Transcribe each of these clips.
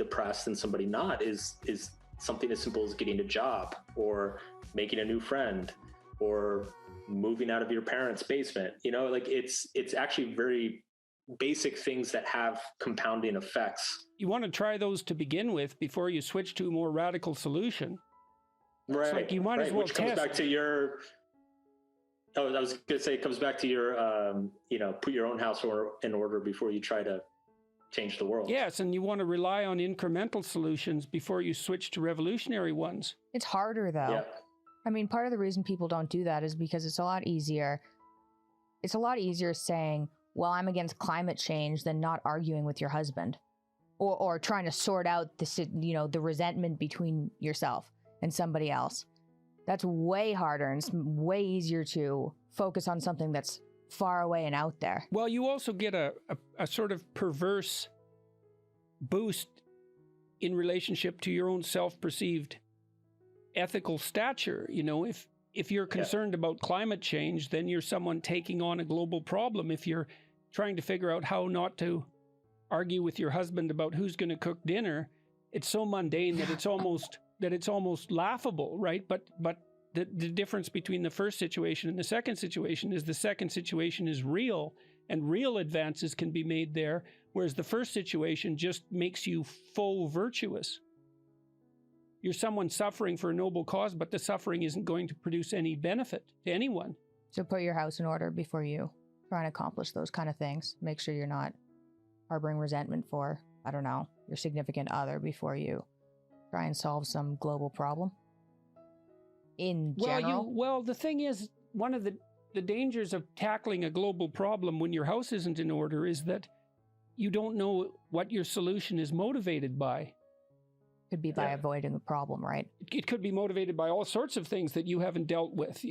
depressed and somebody not is something as simple as getting a job or making a new friend or moving out of your parents' basement. Like it's actually very basic things that have compounding effects. You want to try those to begin with before you switch to a more radical solution. Right. It's like you might as well Which comes back to your, I was going to say, it comes back to your, put your own house in order before you try to change the world. Yes, and you want to rely on incremental solutions before you switch to revolutionary ones. It's harder, though. Yeah. I mean, part of the reason people don't do that is because it's a lot easier. It's a lot easier saying, well, I'm against climate change than not arguing with your husband or trying to sort out the resentment between yourself and somebody else. That's way harder, and it's way easier to focus on something that's far away and out there. Well, you also get a sort of perverse boost in relationship to your own self-perceived ethical stature. If you're concerned about climate change, then you're someone taking on a global problem. If you're trying to figure out how not to argue with your husband about who's going to cook dinner, it's so mundane that it's almost laughable, right? But the difference between the first situation and the second situation is the second situation is real, and real advances can be made there, whereas the first situation just makes you faux virtuous. You're someone suffering for a noble cause, but the suffering isn't going to produce any benefit to anyone. So put your house in order before you try and accomplish those kind of things. Make sure you're not harboring resentment for, I don't know, your significant other before you try and solve some global problem. In general? Well, the thing is, one of the dangers of tackling a global problem when your house isn't in order is that you don't know what your solution is motivated by. Could be by avoiding the problem, right? It could be motivated by all sorts of things that you haven't dealt with.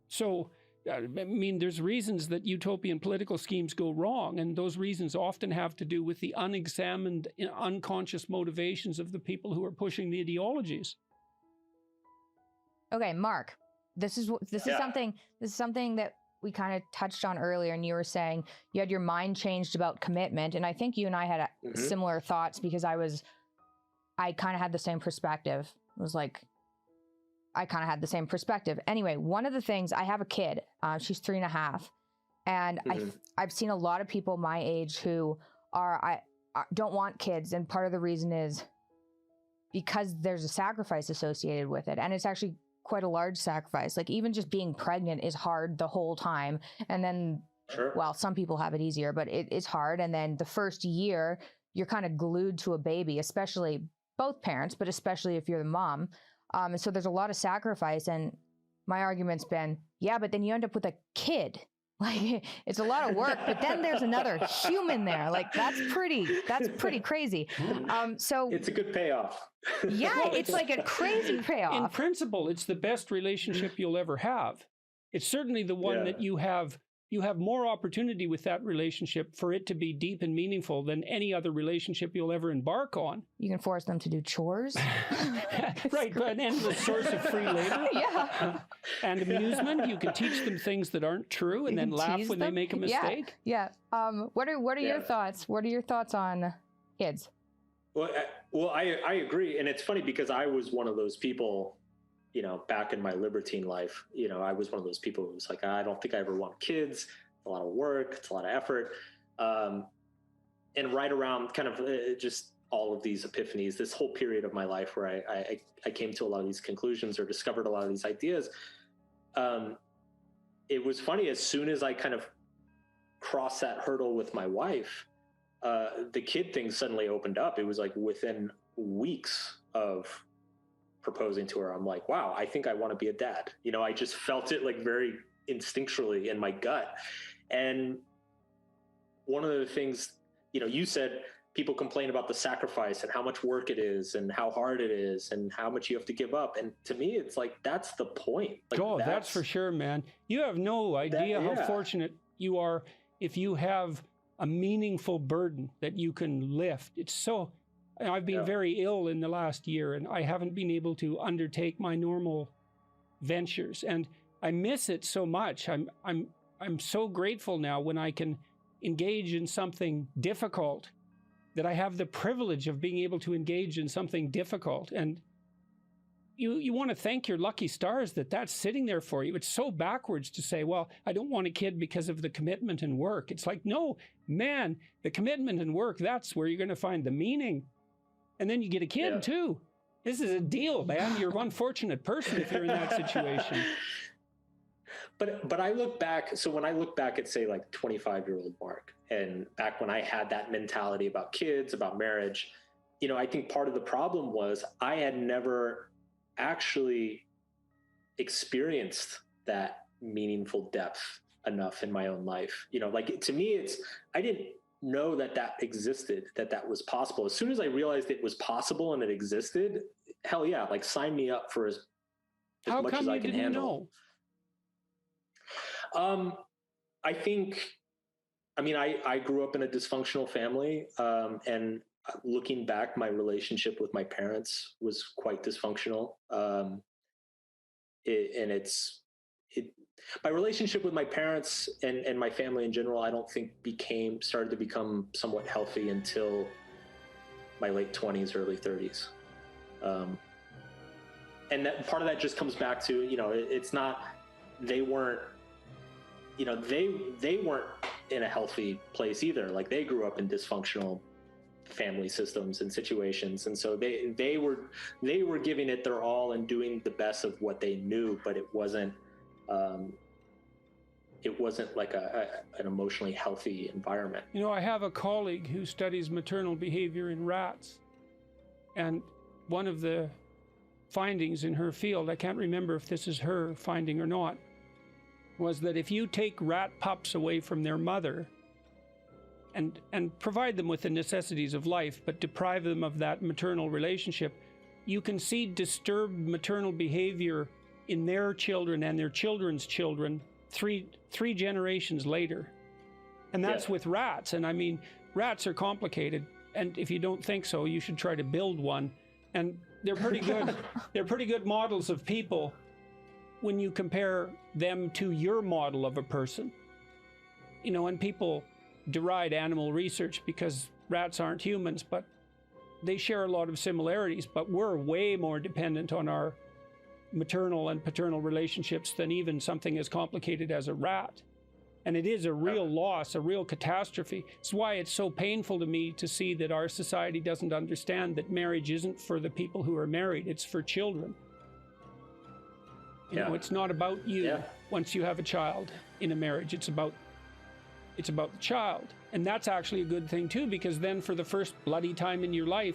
So, I mean, there's reasons that utopian political schemes go wrong, and those reasons often have to do with the unexamined, unconscious motivations of the people who are pushing the ideologies. Okay, Mark, this is something that we kind of touched on earlier, and you were saying you had your mind changed about commitment, and I think you and I had similar thoughts because I kind of had the same perspective. It was like, I kind of had the same perspective. Anyway, one of the things, I have a kid, she's 3.5, and I've seen a lot of people my age who don't want kids, and part of the reason is because there's a sacrifice associated with it, and it's actually quite a large sacrifice. Like even just being pregnant is hard the whole time, and then, well, some people have it easier, but it's hard, and then the first year, you're kind of glued to a baby, especially both parents, but especially if you're the mom. And so there's a lot of sacrifice. And my argument's been, yeah, but then you end up with a kid. Like it's a lot of work, but then there's another human there. Like that's pretty crazy. So it's a good payoff. Yeah, it's like a crazy payoff. In principle, it's the best relationship you'll ever have. It's certainly the one that you have more opportunity with that relationship for it to be deep and meaningful than any other relationship you'll ever embark on. You can force them to do chores. Right, but an endless source of free labor. Yeah. And amusement. You can teach them things that aren't true and then laugh when they make a mistake. Yeah. What are your thoughts? What are your thoughts on kids? Well, I agree. And it's funny because I was one of those people, back in my libertine life, I was one of those people who was like, I don't think I ever want kids. It's a lot of work. It's a lot of effort. And right around kind of just all of these epiphanies, this whole period of my life where I came to a lot of these conclusions or discovered a lot of these ideas. It was funny, as soon as I kind of crossed that hurdle with my wife, the kid thing suddenly opened up. It was like within weeks of proposing to her, I'm like, wow, I think I want to be a dad. I just felt it like very instinctually in my gut. And one of the things, you said people complain about the sacrifice and how much work it is and how hard it is and how much you have to give up. And to me, it's like, that's the point. Like, that's for sure, man. You have no idea how fortunate you are if you have a meaningful burden that you can lift. It's so... I've been very ill in the last year, and I haven't been able to undertake my normal ventures, and I miss it so much. I'm so grateful now when I can engage in something difficult that I have the privilege of being able to engage in something difficult. And you want to thank your lucky stars that that's sitting there for you. It's so backwards to say, well, I don't want a kid because of the commitment and work. It's like, no, man, the commitment and work, that's where you're going to find the meaning. And then you get a kid too. This is a deal, man. You're one fortunate person if you're in that situation. But I look back, so when I look back at, say, like 25-year-old Mark, and back when I had that mentality about kids, about marriage, I think part of the problem was I had never actually experienced that meaningful depth enough in my own life. Like, to me, I didn't know that existed, that was possible. As soon as I realized it was possible and it existed, hell yeah, like sign me up for as much as I can handle. I think, I grew up in a dysfunctional family, and looking back, my relationship with my parents was quite dysfunctional. My relationship with my parents and my family in general, I don't think started to become somewhat healthy until my late 20s, early 30s. And that part of that just comes back to, it's not, they weren't in a healthy place either. Like, they grew up in dysfunctional family systems and situations, and so they were giving it their all and doing the best of what they knew, but it wasn't like an emotionally healthy environment. I have a colleague who studies maternal behavior in rats, and one of the findings in her field, I can't remember if this is her finding or not, was that if you take rat pups away from their mother and provide them with the necessities of life, but deprive them of that maternal relationship, you can see disturbed maternal behavior in their children and their children's children three generations later. And that's with rats. And rats are complicated. And if you don't think so, you should try to build one. And they're pretty good. They're pretty good models of people when you compare them to your model of a person. And people deride animal research because rats aren't humans, but they share a lot of similarities. But we're way more dependent on our maternal and paternal relationships than even something as complicated as a rat. And it is a real loss, a real catastrophe. It's why it's so painful to me to see that our society doesn't understand that marriage isn't for the people who are married, it's for children. It's not about you once you have a child in a marriage. It's about the child. And that's actually a good thing too, because then for the first bloody time in your life,